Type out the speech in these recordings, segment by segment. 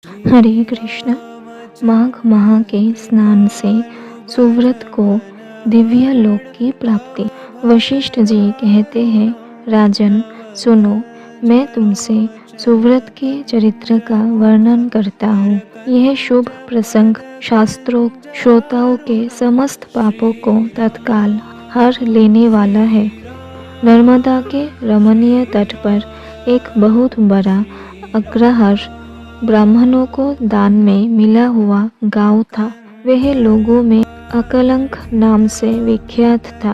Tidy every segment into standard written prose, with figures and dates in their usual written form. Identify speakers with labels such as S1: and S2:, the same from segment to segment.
S1: हरे कृष्ण। माघ माह के स्नान से सुव्रत को दिव्य लोक की प्राप्ति। वशिष्ठ जी कहते हैं, राजन सुनो, मैं तुमसे सुव्रत के चरित्र का वर्णन करता हूँ। यह शुभ प्रसंग शास्त्रों श्रोताओं के समस्त पापों को तत्काल हर लेने वाला है। नर्मदा के रमणीय तट पर एक बहुत बड़ा अग्रहार ब्राह्मणों को दान में मिला हुआ गांव था। वह लोगों में अकलंक नाम से विख्यात था।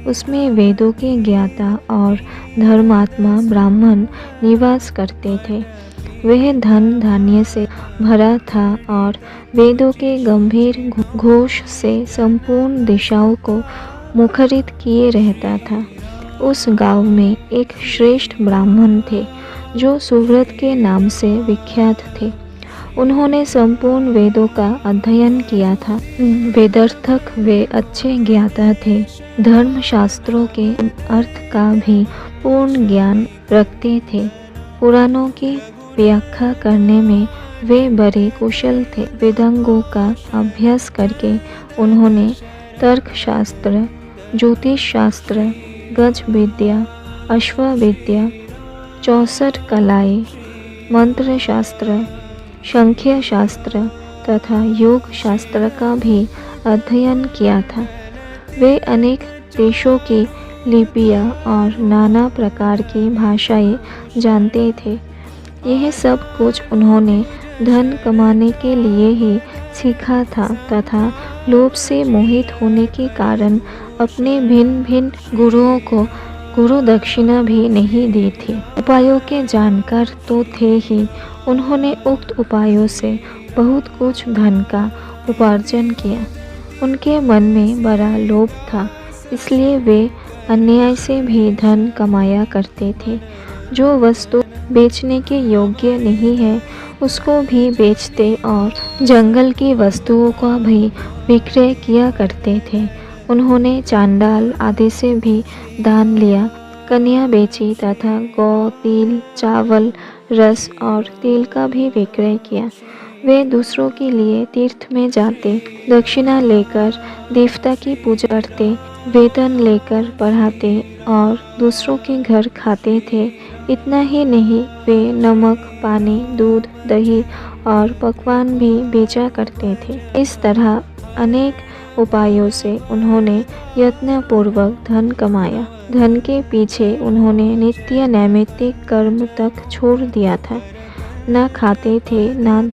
S1: उसमें वेदों के ज्ञाता और धर्मात्मा ब्राह्मण निवास करते थे। वह धन धान्य से भरा था और वेदों के गंभीर घोष से संपूर्ण दिशाओं को मुखरित किए रहता था। उस गांव में एक श्रेष्ठ ब्राह्मण थे जो सुव्रत के नाम से विख्यात थे। उन्होंने संपूर्ण वेदों का अध्ययन किया था। वेदार्थक वे अच्छे ज्ञाता थे। धर्म शास्त्रों के अर्थ का भी पूर्ण ज्ञान रखते थे। पुराणों की व्याख्या करने में वे बड़े कुशल थे। वेदांगों का अभ्यास करके उन्होंने तर्कशास्त्र, ज्योतिष शास्त्र, गज विद्या, अश्वविद्या, 64 कलाएं, मंत्र शास्त्र, संख्या शास्त्र तथा योग शास्त्र का भी अध्ययन किया था। वे अनेक देशों की लिपियां और नाना प्रकार की भाषाएं जानते थे। यह सब कुछ उन्होंने धन कमाने के लिए ही सीखा था तथा लोभ से मोहित होने के कारण अपने भिन्न भिन्न गुरुओं को गुरु दक्षिणा भी नहीं दी थी। उपायों के जानकार तो थे ही, उन्होंने उक्त उपायों से बहुत कुछ धन का उपार्जन किया। उनके मन में बड़ा लोभ था, इसलिए वे अन्याय से भी धन कमाया करते थे। जो वस्तु बेचने के योग्य नहीं है उसको भी बेचते और जंगल की वस्तुओं का भी विक्रय किया करते थे। उन्होंने चांडाल आदि से भी दान लिया, कन्या बेची तथा गौ, तिल, चावल, रस और तेल का भी विक्रय किया। वे दूसरों के लिए तीर्थ में जाते, दक्षिणा लेकर देवता की पूजा करते, वेतन लेकर पढ़ाते और दूसरों के घर खाते थे। इतना ही नहीं, वे नमक, पानी, दूध, दही और पकवान भी बेचा करते थे। इस तरह अनेक उपायों से उन्होंने यत्नपूर्वक धन कमाया। धन के पीछे उन्होंने नित्य नैमित्तिक कर्म तक छोड़ दिया था। न खाते थे, न